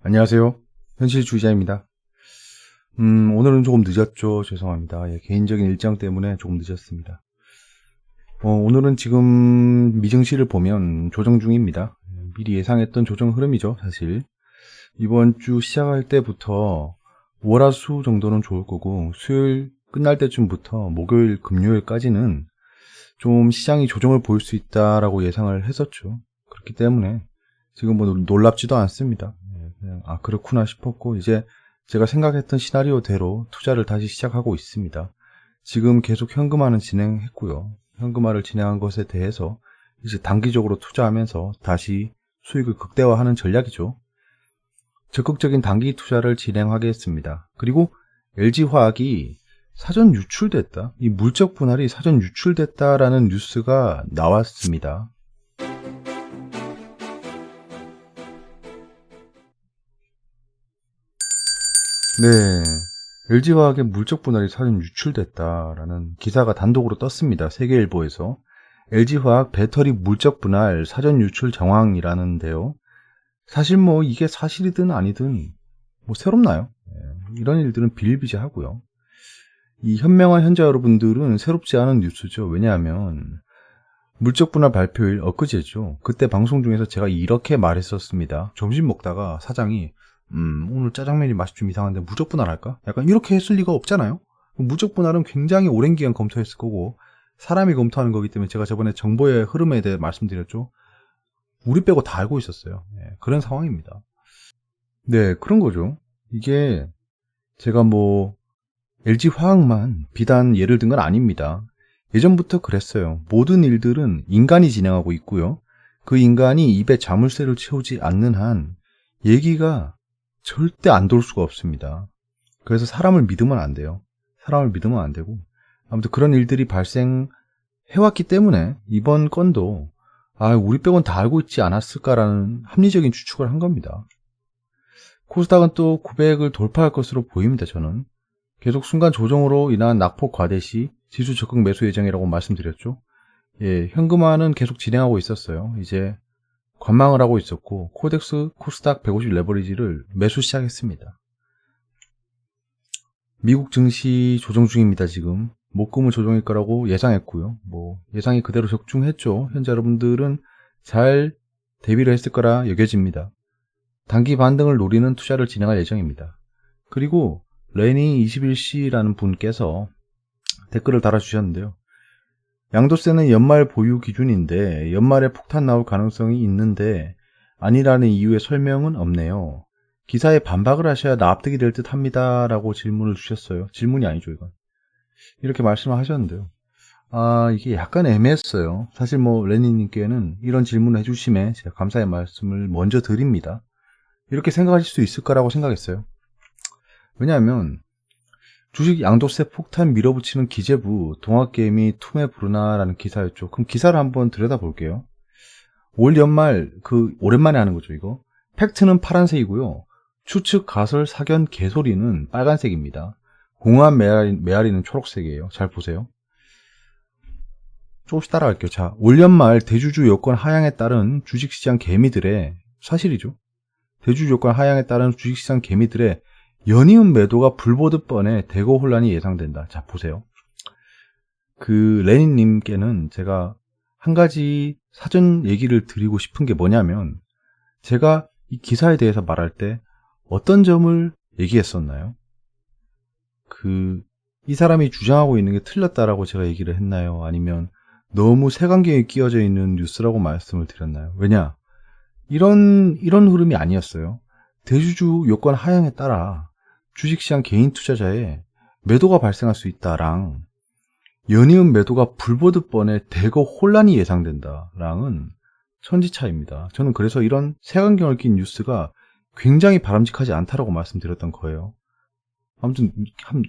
안녕하세요. 현실주의자입니다. 오늘은 조금 늦었죠. 죄송합니다. 개인적인 일정 때문에 조금 늦었습니다. 오늘은 지금 미증시를 보면 조정 중입니다. 미리 예상했던 조정 흐름이죠, 사실. 이번 주 시작할 때부터 월화수 정도는 좋을 거고, 수요일 끝날 때쯤부터 목요일, 금요일까지는 좀 시장이 조정을 보일 수 있다라고 예상을 했었죠. 그렇기 때문에 지금 뭐 놀랍지도 않습니다. 그냥 그렇구나 싶었고, 이제 제가 생각했던 시나리오대로 투자를 다시 시작하고 있습니다. 지금 계속 현금화는 진행했고요. 현금화를 진행한 것에 대해서 이제 단기적으로 투자하면서 다시 수익을 극대화하는 전략이죠. 적극적인 단기 투자를 진행하겠습니다. 그리고 LG화학이 사전 유출됐다. 이 물적 분할이 사전 유출됐다라는 뉴스가 나왔습니다. 네. LG화학의 물적 분할이 사전 유출됐다라는 기사가 단독으로 떴습니다. 세계일보에서. LG화학 배터리 물적 분할 사전 유출 정황이라는데요. 사실 뭐 이게 사실이든 아니든 뭐 새롭나요? 이런 일들은 비일비재하고요. 이 현명한 현자 여러분들은 새롭지 않은 뉴스죠. 왜냐하면 물적 분할 발표일 엊그제죠. 그때 방송 중에서 제가 이렇게 말했었습니다. 점심 먹다가 사장이 오늘 짜장면이 맛이 좀 이상한데 물적 분할할까? 약간 이렇게 했을 리가 없잖아요. 물적 분할은 굉장히 오랜 기간 검토했을 거고 사람이 검토하는 거기 때문에 제가 저번에 정보의 흐름에 대해 말씀드렸죠. 우리 빼고 다 알고 있었어요. 그런 상황입니다. 네, 그런 거죠. 이게 제가 뭐 LG화학만 비단 예를 든 건 아닙니다. 예전부터 그랬어요. 모든 일들은 인간이 진행하고 있고요. 그 인간이 입에 자물쇠를 채우지 않는 한 얘기가 절대 안 돌 수가 없습니다. 그래서 사람을 믿으면 안 돼요. 사람을 믿으면 안 되고 아무튼 그런 일들이 발생해왔기 때문에 이번 건도 우리 빼곤 다 알고 있지 않았을까라는 합리적인 추측을 한 겁니다. 코스닥은 또 900을 돌파할 것으로 보입니다. 저는 계속 순간 조정으로 인한 낙폭 과대 시 지수 적극 매수 예정이라고 말씀드렸죠. 현금화는 계속 진행하고 있었어요. 이제 관망을 하고 있었고 코덱스 코스닥 150 레버리지를 매수 시작했습니다. 미국 증시 조정 중입니다. 지금 목금은 조정일 거라고 예상했고요. 뭐 예상이 그대로 적중했죠. 현재 여러분들은 잘 대비를 했을 거라 여겨집니다. 단기 반등을 노리는 투자를 진행할 예정입니다. 그리고 레니21C라는 분께서 댓글을 달아주셨는데요. 양도세는 연말 보유 기준인데 연말에 폭탄 나올 가능성이 있는데 아니라는 이유의 설명은 없네요. 기사에 반박을 하셔야 납득이 될 듯 합니다. 라고 질문을 주셨어요. 질문이 아니죠, 이건. 이렇게 말씀을 하셨는데요. 이게 약간 애매했어요. 사실 뭐 레니님께는 이런 질문을 해주심에 제가 감사의 말씀을 먼저 드립니다. 이렇게 생각하실 수 있을 거라고 생각했어요. 왜냐하면 주식 양도세 폭탄 밀어붙이는 기재부 동학개미 투매 부르나라는 기사였죠. 그럼 기사를 한번 들여다볼게요. 올 연말 오랜만에 하는 거죠, 이거. 팩트는 파란색이고요. 추측, 가설, 사견, 개소리는 빨간색입니다. 공허한 메아리는 초록색이에요. 잘 보세요. 조금씩 따라갈게요. 자, 올 연말 대주주 여건 하향에 따른 주식시장 개미들의 사실이죠. 대주주 여건 하향에 따른 주식시장 개미들의 연이은 매도가 불보듯 뻔해 대거 혼란이 예상된다. 자, 보세요. 레닌님께는 제가 한 가지 사전 얘기를 드리고 싶은 게 뭐냐면, 제가 이 기사에 대해서 말할 때 어떤 점을 얘기했었나요? 이 사람이 주장하고 있는 게 틀렸다라고 제가 얘기를 했나요? 아니면 너무 색안경이 끼어져 있는 뉴스라고 말씀을 드렸나요? 왜냐? 이런 흐름이 아니었어요. 대주주 요건 하향에 따라 주식시장 개인 투자자의 매도가 발생할 수 있다랑 연이은 매도가 불보듯 뻔해 대거 혼란이 예상된다랑은 천지차이입니다. 저는 그래서 이런 색안경을 낀 뉴스가 굉장히 바람직하지 않다라고 말씀드렸던 거예요. 아무튼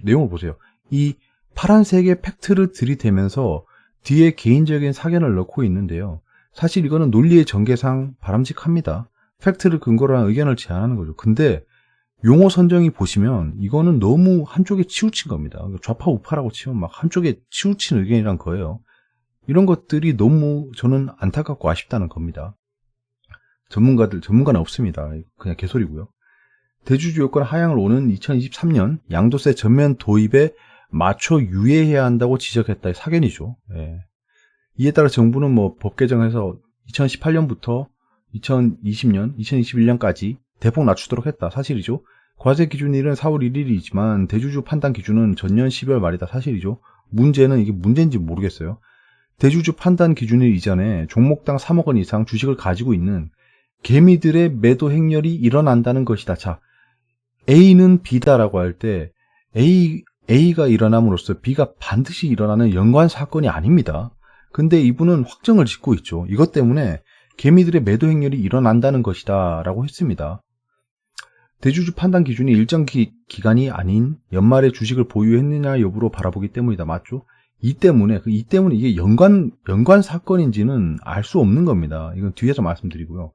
내용을 보세요. 이 파란색의 팩트를 들이대면서 뒤에 개인적인 사견을 넣고 있는데요. 사실 이거는 논리의 전개상 바람직합니다. 팩트를 근거로 한 의견을 제안하는 거죠. 근데 용어 선정이 보시면 이거는 너무 한쪽에 치우친 겁니다. 좌파 우파라고 치면 막 한쪽에 치우친 의견이란 거예요. 이런 것들이 너무 저는 안타깝고 아쉽다는 겁니다. 전문가는 없습니다. 그냥 개소리고요. 대주주 요건 하향을 오는 2023년 양도세 전면 도입에 맞춰 유예해야 한다고 지적했다. 사견이죠. 예. 이에 따라 정부는 뭐 법 개정해서 2018년부터 2020년, 2021년까지 대폭 낮추도록 했다. 사실이죠. 과세 기준일은 4월 1일이지만 대주주 판단 기준은 전년 12월 말이다. 사실이죠. 문제는 이게 문제인지 모르겠어요. 대주주 판단 기준일 이전에 종목당 3억 원 이상 주식을 가지고 있는 개미들의 매도 행렬이 일어난다는 것이다. 자, A는 B다라고 할 때 A가 일어남으로써 B가 반드시 일어나는 연관 사건이 아닙니다. 근데 이분은 확정을 짓고 있죠. 이것 때문에 개미들의 매도 행렬이 일어난다는 것이다 라고 했습니다. 대주주 판단 기준이 일정 기간이 아닌 연말에 주식을 보유했느냐 여부로 바라보기 때문이다. 맞죠? 이 때문에 이게 연관 사건인지는 알 수 없는 겁니다. 이건 뒤에서 말씀드리고요.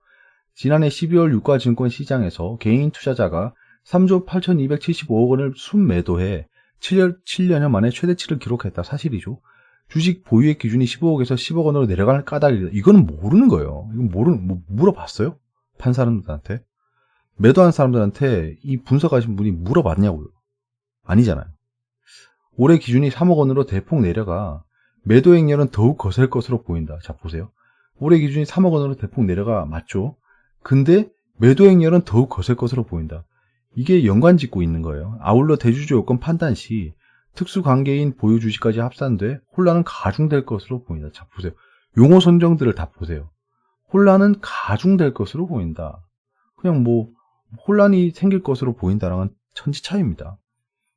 지난해 12월 유가증권 시장에서 개인 투자자가 3조 8,275억 원을 순매도해 7년여 만에 최대치를 기록했다. 사실이죠. 주식 보유액 기준이 15억에서 10억 원으로 내려가는 까닭이다. 이거는 모르는 거예요. 이건 물어봤어요? 판 사람들한테? 매도한 사람들한테 이 분석하신 분이 물어봤냐고요? 아니잖아요. 올해 기준이 3억 원으로 대폭 내려가 매도 행렬은 더욱 거셀 것으로 보인다. 자, 보세요. 올해 기준이 3억 원으로 대폭 내려가 맞죠? 근데 매도 행렬은 더욱 거셀 것으로 보인다. 이게 연관짓고 있는 거예요. 아울러 대주주 요건 판단 시 특수관계인 보유 주식까지 합산돼 혼란은 가중될 것으로 보인다. 자, 보세요. 용어 선정들을 다 보세요. 혼란은 가중될 것으로 보인다. 그냥 뭐 혼란이 생길 것으로 보인다랑은 천지차이입니다.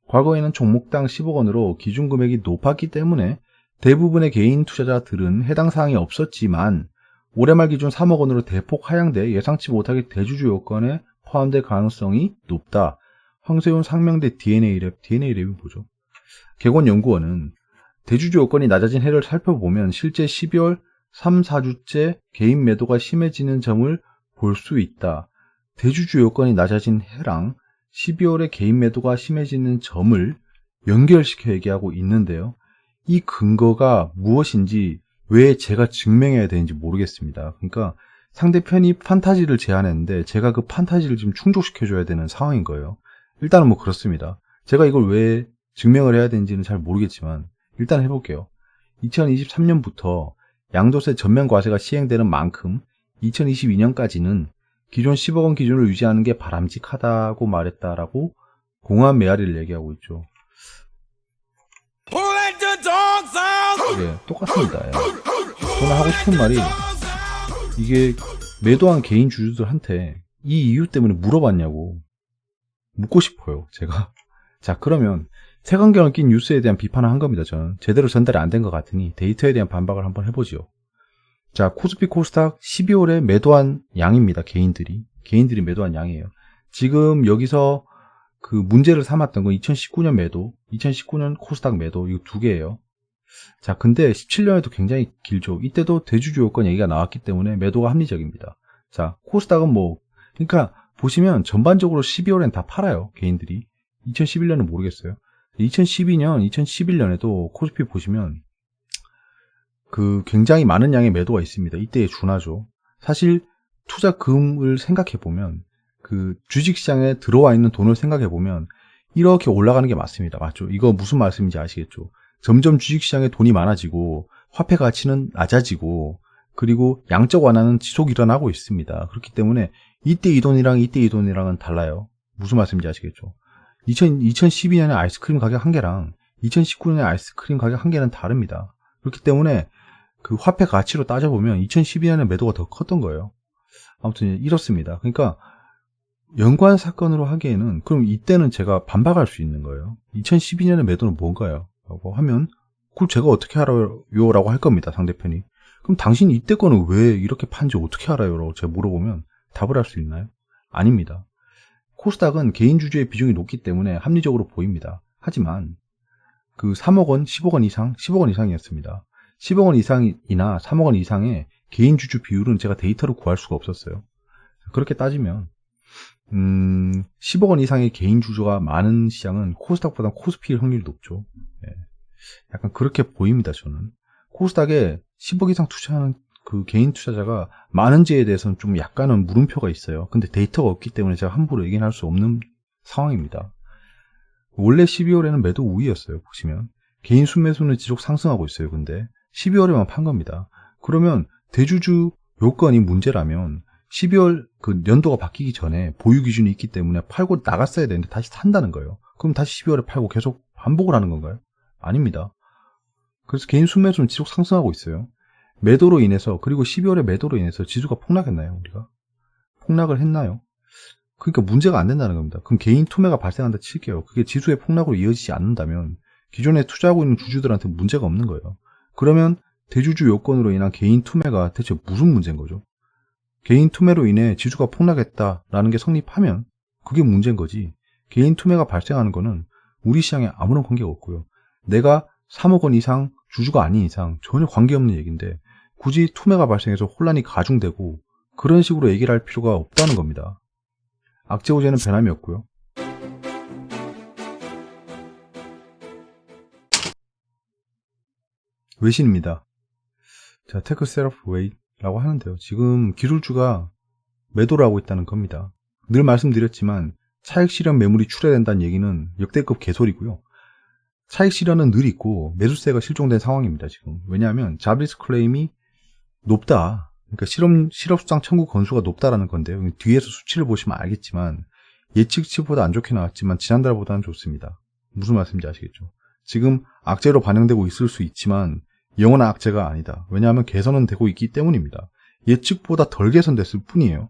과거에는 종목당 10억 원으로 기준 금액이 높았기 때문에 대부분의 개인 투자자들은 해당 사항이 없었지만 올해 말 기준 3억 원으로 대폭 하향돼 예상치 못하게 대주주 요건에 포함될 가능성이 높다. 황세훈 상명대 DNA랩이 뭐죠? 개건연구원은 대주주 요건이 낮아진 해를 살펴보면 실제 12월 3, 4주째 개인 매도가 심해지는 점을 볼 수 있다. 대주주 요건이 낮아진 해랑 12월에 개인 매도가 심해지는 점을 연결시켜 얘기하고 있는데요. 이 근거가 무엇인지 왜 제가 증명해야 되는지 모르겠습니다. 그러니까 상대편이 판타지를 제안했는데 제가 그 판타지를 지금 충족시켜줘야 되는 상황인 거예요. 일단은 뭐 그렇습니다. 제가 이걸 왜 증명을 해야 되는지는 잘 모르겠지만 일단 해볼게요. 2023년부터 양도세 전면 과세가 시행되는 만큼 2022년까지는 기존 10억 원 기준을 유지하는 게 바람직하다고 말했다라고 공안 메아리를 얘기하고 있죠. 네, 똑같습니다. 예. 저는 하고 싶은 말이 이게 매도한 개인 주주들한테 이 이유 때문에 물어봤냐고 묻고 싶어요. 제가. 자, 그러면 색안경을 낀 뉴스에 대한 비판을 한 겁니다. 저는 제대로 전달이 안 된 것 같으니 데이터에 대한 반박을 한번 해보죠. 자, 코스피 코스닥 12월에 매도한 양입니다. 개인들이 매도한 양이에요. 지금 여기서 그 문제를 삼았던 건 2019년 매도, 2019년 코스닥 매도 이거 두 개예요. 자, 근데 17년에도 굉장히 길죠. 이때도 대주주 요건 얘기가 나왔기 때문에 매도가 합리적입니다. 자, 코스닥은 뭐 그러니까 보시면 전반적으로 12월엔 다 팔아요. 개인들이. 2011년은 모르겠어요. 2012년, 2011년에도 코스피 보시면 그 굉장히 많은 양의 매도가 있습니다. 이때에 준하죠. 사실 투자금을 생각해보면 그 주식시장에 들어와 있는 돈을 생각해보면 이렇게 올라가는 게 맞습니다. 맞죠? 이거 무슨 말씀인지 아시겠죠? 점점 주식시장에 돈이 많아지고 화폐 가치는 낮아지고 그리고 양적 완화는 지속 일어나고 있습니다. 그렇기 때문에 이때 이 돈이랑은 달라요. 무슨 말씀인지 아시겠죠? 2012년에 아이스크림 가격 한 개랑 2019년에 아이스크림 가격 한 개는 다릅니다. 그렇기 때문에 그 화폐 가치로 따져보면 2012년에 매도가 더 컸던 거예요. 아무튼 이렇습니다. 그러니까 연관 사건으로 하기에는 그럼 이때는 제가 반박할 수 있는 거예요. 2012년의 매도는 뭔가요? 라고 하면 그걸 제가 어떻게 알아요? 라고 할 겁니다. 상대편이. 그럼 당신 이때 거는 왜 이렇게 판지 어떻게 알아요? 라고 제가 물어보면 답을 할 수 있나요? 아닙니다. 코스닥은 개인 주주의 비중이 높기 때문에 합리적으로 보입니다. 하지만 그 3억 원, 10억 원 이상, 10억 원 이상이었습니다. 10억 원 이상이나 3억 원 이상의 개인 주주 비율은 제가 데이터로 구할 수가 없었어요. 그렇게 따지면 10억 원 이상의 개인 주주가 많은 시장은 코스닥보다 코스피일 확률이 높죠. 예. 약간 그렇게 보입니다. 저는 코스닥에 10억 이상 투자하는 그 개인 투자자가 많은지에 대해서는 좀 약간은 물음표가 있어요. 근데 데이터가 없기 때문에 제가 함부로 얘기할 수 없는 상황입니다. 원래 12월에는 매도 우위였어요. 보시면 개인 순매수는 지속 상승하고 있어요. 근데 12월에만 판 겁니다. 그러면 대주주 요건이 문제라면 12월 그 연도가 바뀌기 전에 보유 기준이 있기 때문에 팔고 나갔어야 되는데 다시 산다는 거예요. 그럼 다시 12월에 팔고 계속 반복을 하는 건가요? 아닙니다. 그래서 개인 순매수는 지속 상승하고 있어요. 매도로 인해서, 그리고 12월에 매도로 인해서 지수가 폭락했나요? 우리가 폭락을 했나요? 그러니까 문제가 안 된다는 겁니다. 그럼 개인 투매가 발생한다 칠게요. 그게 지수의 폭락으로 이어지지 않는다면 기존에 투자하고 있는 주주들한테 문제가 없는 거예요. 그러면 대주주 요건으로 인한 개인 투매가 대체 무슨 문제인 거죠? 개인 투매로 인해 지수가 폭락했다라는 게 성립하면 그게 문제인 거지. 개인 투매가 발생하는 거는 우리 시장에 아무런 관계가 없고요. 내가 3억 원 이상 주주가 아닌 이상 전혀 관계없는 얘기인데 굳이 투매가 발생해서 혼란이 가중되고 그런 식으로 얘기를 할 필요가 없다는 겁니다. 악재호재는 변함이 없고요. 외신입니다. 자, 테크 셋업 웨이라고 하는데요. 지금 기술주가 매도를 하고 있다는 겁니다. 늘 말씀드렸지만 차익 실현 매물이 출회된다는 얘기는 역대급 개소리고요. 차익 실현은 늘 있고 매수세가 실종된 상황입니다. 지금 왜냐하면 자비스 클레임이 높다. 그러니까 실업수당 청구 건수가 높다라는 건데요. 뒤에서 수치를 보시면 알겠지만 예측치보다 안 좋게 나왔지만 지난달보다는 좋습니다. 무슨 말씀인지 아시겠죠? 지금 악재로 반영되고 있을 수 있지만 영원한 악재가 아니다. 왜냐하면 개선은 되고 있기 때문입니다. 예측보다 덜 개선됐을 뿐이에요.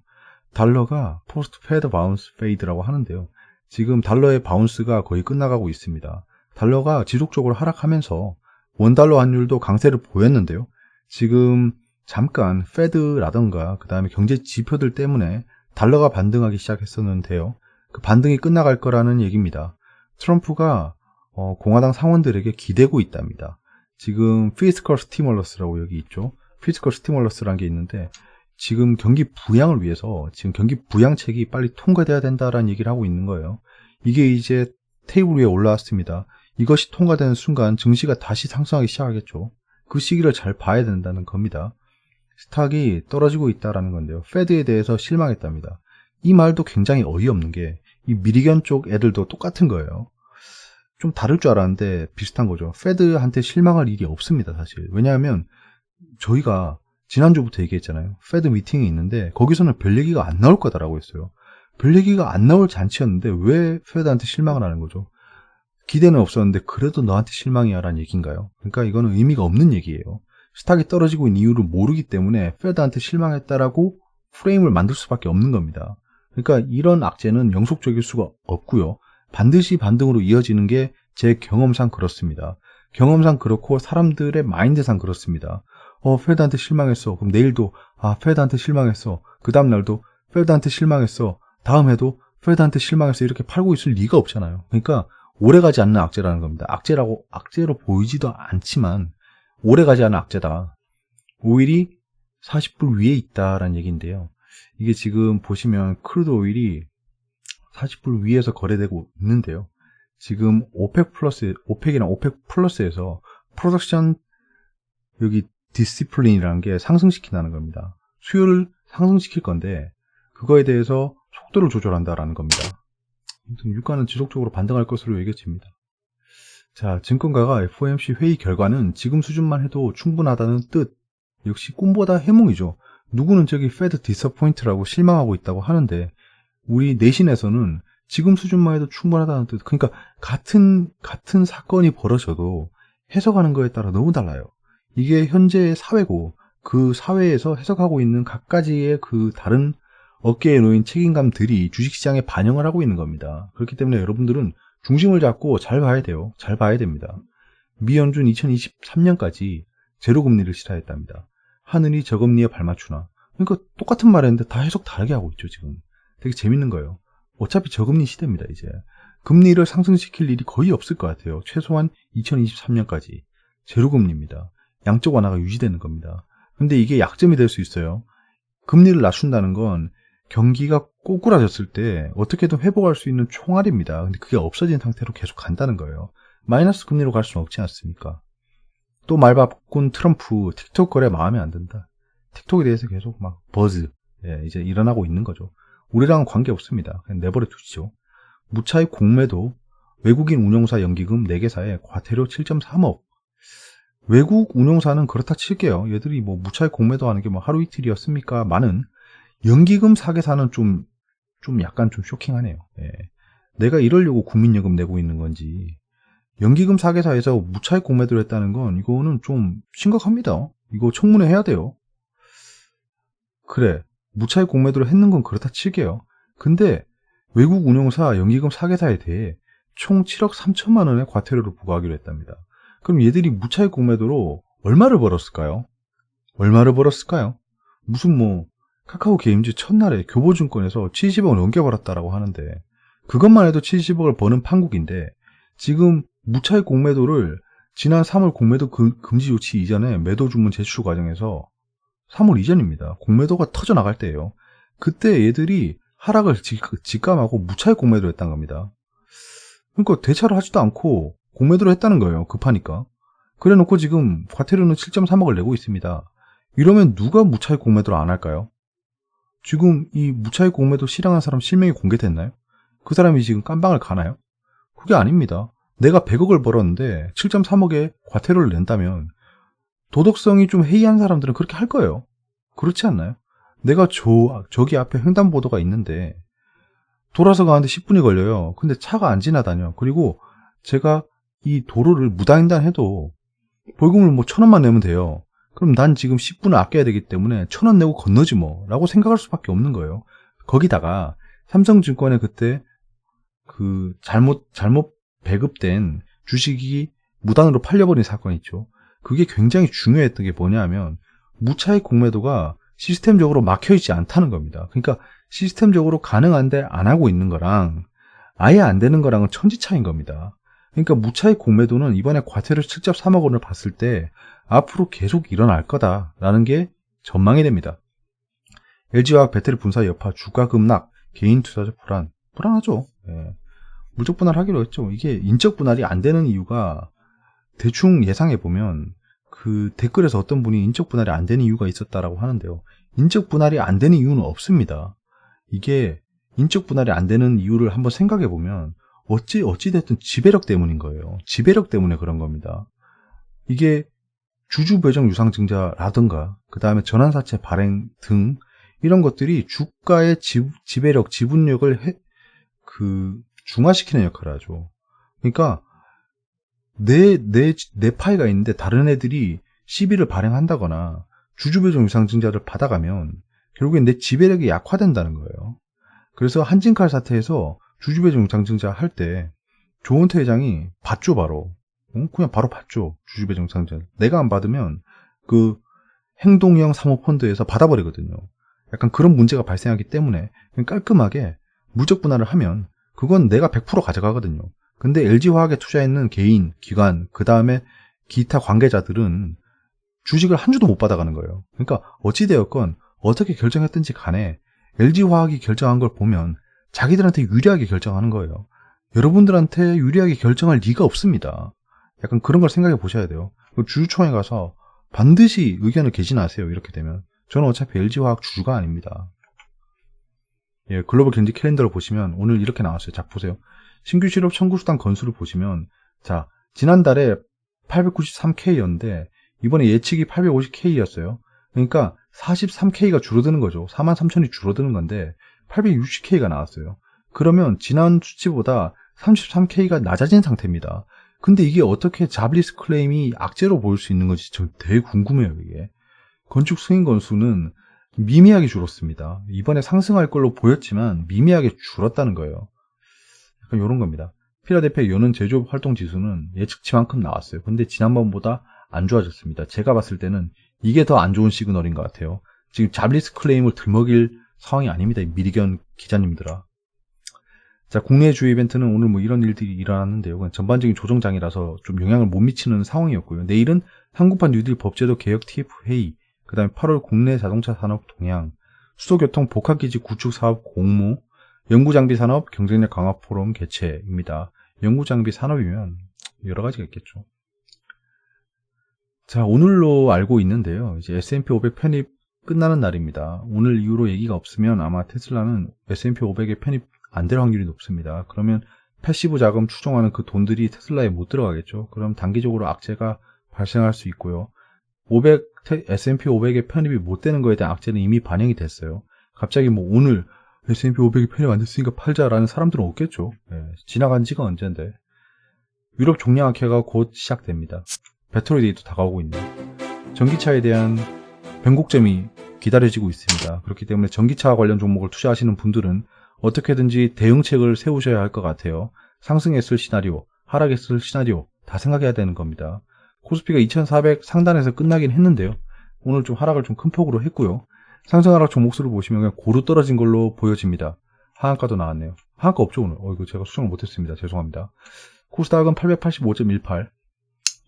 달러가 포스트 페드 바운스 페이드라고 하는데요. 지금 달러의 바운스가 거의 끝나가고 있습니다. 달러가 지속적으로 하락하면서 원달러 환율도 강세를 보였는데요. 지금 잠깐 페드라던가 그 다음에 경제 지표들 때문에 달러가 반등하기 시작했었는데요. 그 반등이 끝나갈 거라는 얘기입니다. 트럼프가 공화당 상원들에게 기대고 있답니다. 지금 피스컬 스티멀러스라고 여기 있죠. 피스컬 스티멀러스라는 게 있는데 지금 경기 부양을 위해서 지금 경기 부양책이 빨리 통과돼야 된다라는 얘기를 하고 있는 거예요. 이게 이제 테이블 위에 올라왔습니다. 이것이 통과되는 순간 증시가 다시 상승하기 시작하겠죠. 그 시기를 잘 봐야 된다는 겁니다. 스탁이 떨어지고 있다라는 건데요. 페드에 대해서 실망했답니다. 이 말도 굉장히 어이없는 게 이 미리견 쪽 애들도 똑같은 거예요. 좀 다를 줄 알았는데 비슷한 거죠. 페드한테 실망할 일이 없습니다, 사실. 왜냐하면 저희가 지난주부터 얘기했잖아요. 페드 미팅이 있는데 거기서는 별 얘기가 안 나올 거다라고 했어요. 별 얘기가 안 나올 잔치였는데 왜 페드한테 실망을 하는 거죠? 기대는 없었는데 그래도 너한테 실망이야 라는 얘기인가요? 그러니까 이거는 의미가 없는 얘기예요. 스탁이 떨어지고 있는 이유를 모르기 때문에 페드한테 실망했다라고 프레임을 만들 수밖에 없는 겁니다. 그러니까 이런 악재는 영속적일 수가 없고요. 반드시 반등으로 이어지는 게 제 경험상 그렇습니다. 경험상 그렇고 사람들의 마인드상 그렇습니다. 페드한테 실망했어. 그럼 내일도 페드한테 실망했어. 그 다음 날도 페드한테 실망했어. 다음 해도 페드한테 실망했어. 이렇게 팔고 있을 리가 없잖아요. 그러니까 오래가지 않는 악재라는 겁니다. 악재로 보이지도 않지만 오래가지 않은 악재다. 오일이 40불 위에 있다라는 얘기인데요. 이게 지금 보시면 크루드 오일이 40불 위에서 거래되고 있는데요. 지금 오펙이랑 오펙 플러스에서 프로덕션 여기 디시플린이라는 게 상승시킨다는 겁니다. 수요를 상승시킬 건데 그거에 대해서 속도를 조절한다라는 겁니다. 유가는 지속적으로 반등할 것으로 예견됩니다. 자, 증권가가 FOMC 회의 결과는 지금 수준만 해도 충분하다는 뜻. 역시 꿈보다 해몽이죠. 누구는 저기 페드 디서포인트라고 실망하고 있다고 하는데 우리 내신에서는 지금 수준만 해도 충분하다는 뜻. 그러니까 같은 사건이 벌어져도 해석하는 거에 따라 너무 달라요. 이게 현재의 사회고 그 사회에서 해석하고 있는 각가지의 그 다른 어깨에 놓인 책임감들이 주식시장에 반영을 하고 있는 겁니다. 그렇기 때문에 여러분들은 중심을 잡고 잘 봐야 돼요. 잘 봐야 됩니다. 미연준 2023년까지 제로금리를 시사했답니다. 하늘이 저금리에 발맞추나. 그러니까 똑같은 말했는데 다 해석 다르게 하고 있죠, 지금. 되게 재밌는 거예요. 어차피 저금리 시대입니다, 이제. 금리를 상승시킬 일이 거의 없을 것 같아요. 최소한 2023년까지. 제로금리입니다. 양적 완화가 유지되는 겁니다. 근데 이게 약점이 될 수 있어요. 금리를 낮춘다는 건 경기가 꼬꾸라졌을 때 어떻게든 회복할 수 있는 총알입니다. 근데 그게 없어진 상태로 계속 간다는 거예요. 마이너스 금리로 갈 수는 없지 않습니까? 또 말 바꾼 트럼프, 틱톡 거래 마음에 안 든다. 틱톡에 대해서 계속 막 버즈, 이제 일어나고 있는 거죠. 우리랑은 관계 없습니다. 그냥 내버려 두시죠. 무차익 공매도 외국인 운용사 연기금 4개사에 과태료 7.3억. 외국 운용사는 그렇다 칠게요. 얘들이 뭐 무차익 공매도 하는 게 뭐 하루 이틀이었습니까? 많은 연기금 사개사는 좀 약간 좀 쇼킹하네요. 내가 이러려고 국민연금 내고 있는 건지. 연기금 사개사에서 무차익 공매도를 했다는 건 이거는 좀 심각합니다. 이거 청문회 해야 돼요. 그래, 무차익 공매도를 했는 건 그렇다 칠게요. 근데 외국 운용사 연기금 사개사에 대해 총 7억 3천만 원의 과태료를 부과하기로 했답니다. 그럼 얘들이 무차익 공매도로 얼마를 벌었을까요? 무슨 뭐 카카오 게임즈 첫날에 교보증권에서 70억 넘게 벌었다라고 하는데, 그것만 해도 70억을 버는 판국인데, 지금 무차익 공매도를 지난 3월 공매도 금지 조치 이전에 매도 주문 제출 과정에서 3월 이전입니다. 공매도가 터져나갈 때예요. 그때 얘들이 하락을 직감하고 무차익 공매도를 했다는 겁니다. 그러니까 대차를 하지도 않고 공매도를 했다는 거예요. 급하니까. 그래 놓고 지금 과태료는 7.3억을 내고 있습니다. 이러면 누가 무차익 공매도를 안 할까요? 지금 이 무차익 공매도 실행한 사람 실명이 공개됐나요? 그 사람이 지금 깜방을 가나요? 그게 아닙니다. 내가 100억을 벌었는데 7.3억의 과태료를 낸다면 도덕성이 좀 해이한 사람들은 그렇게 할 거예요. 그렇지 않나요? 내가 저기 앞에 횡단보도가 있는데 돌아서 가는데 10분이 걸려요. 근데 차가 안 지나다녀. 그리고 제가 이 도로를 무단횡단해도 벌금을 뭐 1,000원만 내면 돼요. 그럼 난 지금 10분을 아껴야 되기 때문에 1,000원 내고 건너지 뭐 라고 생각할 수밖에 없는 거예요. 거기다가 삼성증권에 그때 그 잘못 배급된 주식이 무단으로 팔려버린 사건이 있죠. 그게 굉장히 중요했던 게 뭐냐면 무차익 공매도가 시스템적으로 막혀있지 않다는 겁니다. 그러니까 시스템적으로 가능한데 안 하고 있는 거랑 아예 안 되는 거랑은 천지 차이인 겁니다. 그러니까 무차익 공매도는 이번에 과태료 7.3억 원을 봤을 때 앞으로 계속 일어날 거다라는 게 전망이 됩니다. LG화학 배터리 분사 여파, 주가 급락, 개인 투자자 불안하죠. 물적 분할하기로 했죠. 이게 인적 분할이 안 되는 이유가 대충 예상해 보면 그 댓글에서 어떤 분이 인적 분할이 안 되는 이유가 있었다라고 하는데요. 인적 분할이 안 되는 이유는 없습니다. 이게 인적 분할이 안 되는 이유를 한번 생각해 보면 어찌됐든 지배력 때문인 거예요. 지배력 때문에 그런 겁니다. 이게 주주배정 유상증자라든가 그 다음에 전환사채 발행 등 이런 것들이 주가의 지배력, 지분력을 중화시키는 역할을 하죠. 그러니까 내 파이가 있는데 다른 애들이 시비를 발행한다거나 주주배정 유상증자를 받아가면 결국엔 내 지배력이 약화된다는 거예요. 그래서 한진칼 사태에서 주주배정 유상증자 할 때 조은태 회장이 받죠, 바로. 그냥 바로 받죠. 주주배정 유상증자. 내가 안 받으면 그 행동형 사모펀드에서 받아버리거든요. 약간 그런 문제가 발생하기 때문에 깔끔하게 물적 분할을 하면 그건 내가 100% 가져가거든요. 근데 LG화학에 투자했는 개인, 기관, 그 다음에 기타 관계자들은 주식을 한 주도 못 받아가는 거예요. 그러니까 어찌되었건 어떻게 결정했든지 간에 LG화학이 결정한 걸 보면 자기들한테 유리하게 결정하는 거예요. 여러분들한테 유리하게 결정할 리가 없습니다. 약간 그런 걸 생각해 보셔야 돼요. 주주총회 가서 반드시 의견을 개진하세요. 이렇게 되면. 저는 어차피 LG화학 주주가 아닙니다. 글로벌 경제 캘린더를 보시면 오늘 이렇게 나왔어요. 자, 보세요. 신규 실업 청구 수당 건수를 보시면, 자, 지난달에 893K였는데 이번에 예측이 850K였어요. 그러니까 43K가 줄어드는 거죠. 43,000이 줄어드는 건데 860K가 나왔어요. 그러면 지난 수치보다 33K가 낮아진 상태입니다. 근데 이게 어떻게 잡리스 클레임이 악재로 보일 수 있는 건지 저 되게 궁금해요. 이게 건축 승인 건수는 미미하게 줄었습니다. 이번에 상승할 걸로 보였지만 미미하게 줄었다는 거예요. 약간 이런 겁니다. 필라델피아 연은 제조업 활동 지수는 예측치만큼 나왔어요. 근데 지난번보다 안 좋아졌습니다. 제가 봤을 때는 이게 더 안 좋은 시그널인 것 같아요. 지금 잡리스 클레임을 들먹일 상황이 아닙니다. 미리견 기자님들아. 자, 국내 주요 이벤트는 오늘 뭐 이런 일들이 일어났는데요. 그냥 전반적인 조정장이라서 좀 영향을 못 미치는 상황이었고요. 내일은 한국판 뉴딜 법제도 개혁 TF 회의, 그 다음에 8월 국내 자동차 산업 동향, 수도교통 복합기지 구축 사업 공모, 연구장비 산업 경쟁력 강화 포럼 개최입니다. 연구장비 산업이면 여러 가지가 있겠죠. 자, 오늘로 알고 있는데요. 이제 S&P 500 편입 끝나는 날입니다. 오늘 이후로 얘기가 없으면 아마 테슬라는 S&P 500에 편입 안 될 확률이 높습니다. 그러면 패시브 자금 추종하는 그 돈들이 테슬라에 못 들어가겠죠. 그럼 단기적으로 악재가 발생할 수 있고요. S&P 500에 편입이 못 되는 거에 대한 악재는 이미 반영이 됐어요. 갑자기 뭐 오늘 S&P 500이 편입 안 됐으니까 팔자라는 사람들은 없겠죠. 지나간 지가 언젠데. 유럽 종량학회가 곧 시작됩니다. 배터리 데이도 다가오고 있네요. 전기차에 대한 변곡점이 기다려지고 있습니다. 그렇기 때문에 전기차 관련 종목을 투자하시는 분들은 어떻게든지 대응책을 세우셔야 할 것 같아요. 상승했을 시나리오, 하락했을 시나리오 다 생각해야 되는 겁니다. 코스피가 2400 상단에서 끝나긴 했는데요. 오늘 좀 하락을 좀 큰 폭으로 했고요. 상승 하락 종목수를 보시면 그냥 고루 떨어진 걸로 보여집니다. 하한가도 나왔네요. 하한가 없죠 오늘. 이거 제가 수정을 못했습니다. 죄송합니다. 코스닥은 885.18.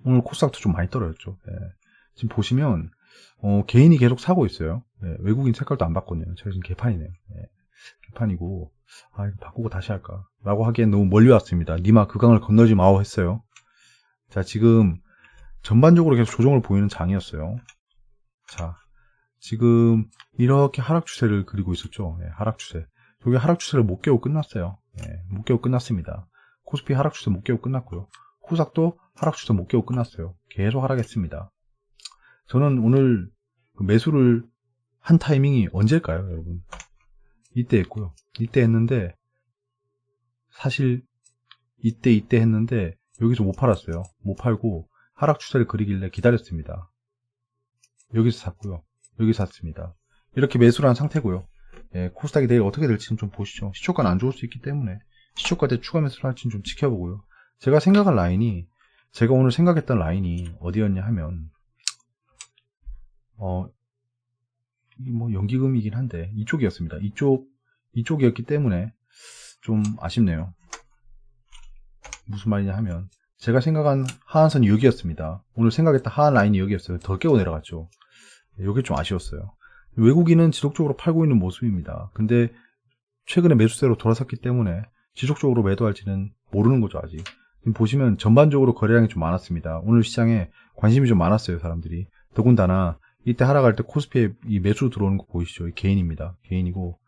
오늘 코스닥도 좀 많이 떨어졌죠. 지금 보시면 개인이 계속 사고 있어요. 외국인 색깔도 안 바꿨네요. 제가 지금 개판이네요. 개판이고 이거 바꾸고 다시 할까 라고 하기엔 너무 멀리 왔습니다. 니마 그 강을 건너지 마오 했어요. 자, 지금 전반적으로 계속 조정을 보이는 장이었어요. 자, 지금 이렇게 하락 추세를 그리고 있었죠. 하락 추세. 저게 하락 추세를 못 깨고 끝났어요. 못 깨고 끝났습니다. 코스피 하락 추세 못 깨고 끝났고요. 코스닥도 하락 추세 못 깨고 끝났어요. 계속 하락했습니다. 저는 오늘 매수를 한 타이밍이 언제일까요, 여러분? 이때 했고요. 이때 했는데 사실 이때 했는데 여기서 못 팔았어요. 못 팔고 하락 추세를 그리길래 기다렸습니다. 여기서 샀고요. 여기 샀습니다. 이렇게 매수를 한 상태고요. 코스닥이 내일 어떻게 될지는 좀 보시죠. 시초가는 안 좋을 수 있기 때문에 시초가 때 추가 매수를 할지는 좀 지켜보고요. 제가 오늘 생각했던 라인이 어디였냐 하면 뭐 연기금이긴 한데 이쪽이었습니다. 이쪽이었기 때문에 좀 아쉽네요. 무슨 말이냐 하면 제가 생각한 하한선이 여기였습니다. 오늘 생각했던 하한 라인이 여기였어요. 더 깨고 내려갔죠. 이게 좀 아쉬웠어요. 외국인은 지속적으로 팔고 있는 모습입니다. 근데 최근에 매수세로 돌아섰기 때문에 지속적으로 매도할지는 모르는 거죠, 아직. 지금 보시면 전반적으로 거래량이 좀 많았습니다. 오늘 시장에 관심이 좀 많았어요, 사람들이. 더군다나 이때 하락할 때 코스피에 이 매수 들어오는 거 보이시죠? 이 개인입니다. 개인이고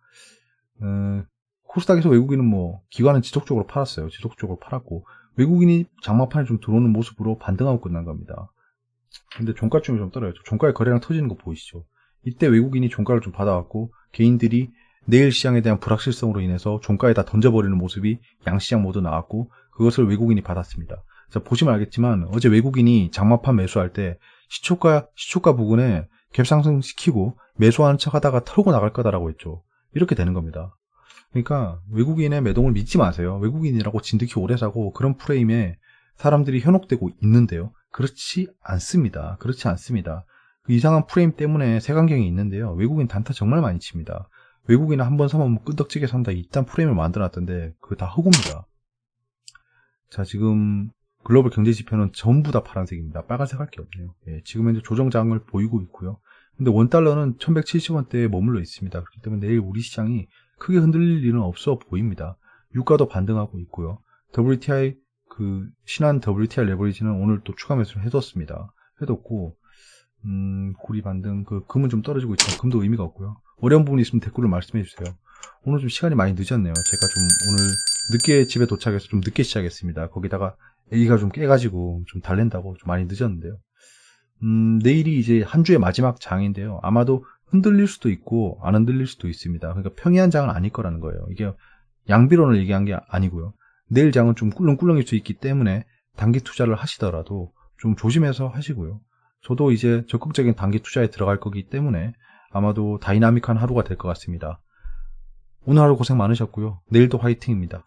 코스닥에서 외국인은 뭐 기관은 지속적으로 팔았어요. 지속적으로 팔았고 외국인이 장마판에 좀 들어오는 모습으로 반등하고 끝난 겁니다. 근데 종가쯤이 좀 떨어졌죠. 종가에 거래량 터지는 거 보이시죠? 이때 외국인이 종가를 좀 받아왔고 개인들이 내일 시장에 대한 불확실성으로 인해서 종가에다 던져버리는 모습이 양시장 모두 나왔고 그것을 외국인이 받았습니다. 자, 보시면 알겠지만 어제 외국인이 장마판 매수할 때 시초가 부근에 갭상승시키고 매수하는 척 하다가 털고 나갈 거다라고 했죠. 이렇게 되는 겁니다. 그러니까 외국인의 매동을 믿지 마세요. 외국인이라고 진득히 오래 사고 그런 프레임에 사람들이 현혹되고 있는데요. 그렇지 않습니다. 그렇지 않습니다. 그 이상한 프레임 때문에 색안경이 있는데요. 외국인 단타 정말 많이 칩니다. 외국인은 한번 사면 뭐 끈덕지게 산다 이딴 프레임을 만들어놨던데 그거 다 허구입니다. 자, 지금 글로벌 경제 지표는 전부 다 파란색입니다. 빨간색 할 게 없네요. 지금 현재 조정장을 보이고 있고요. 근데 원달러는 1170원대에 머물러 있습니다. 그렇기 때문에 내일 우리 시장이 크게 흔들릴 일은 없어 보입니다. 유가도 반등하고 있고요. WTI 신한 WTI 레버리지는 오늘 또 추가 매수를 해뒀습니다. 해뒀고 고리 반등 금은 좀 떨어지고 있지만 금도 의미가 없고요. 어려운 부분이 있으면 댓글로 말씀해 주세요. 오늘 좀 시간이 많이 늦었네요. 제가 좀 오늘 늦게 집에 도착해서 좀 늦게 시작했습니다. 거기다가 애기가 좀 깨가지고 좀 달랜다고 좀 많이 늦었는데요. 내일이 이제 한 주의 마지막 장인데요. 아마도 흔들릴 수도 있고 안 흔들릴 수도 있습니다. 그러니까 평이한 장은 아닐 거라는 거예요. 이게 양비론을 얘기한 게 아니고요. 내일 장은 좀 꿀렁꿀렁일 수 있기 때문에 단기 투자를 하시더라도 좀 조심해서 하시고요. 저도 이제 적극적인 단기 투자에 들어갈 거기 때문에 아마도 다이나믹한 하루가 될 것 같습니다. 오늘 하루 고생 많으셨고요. 내일도 화이팅입니다.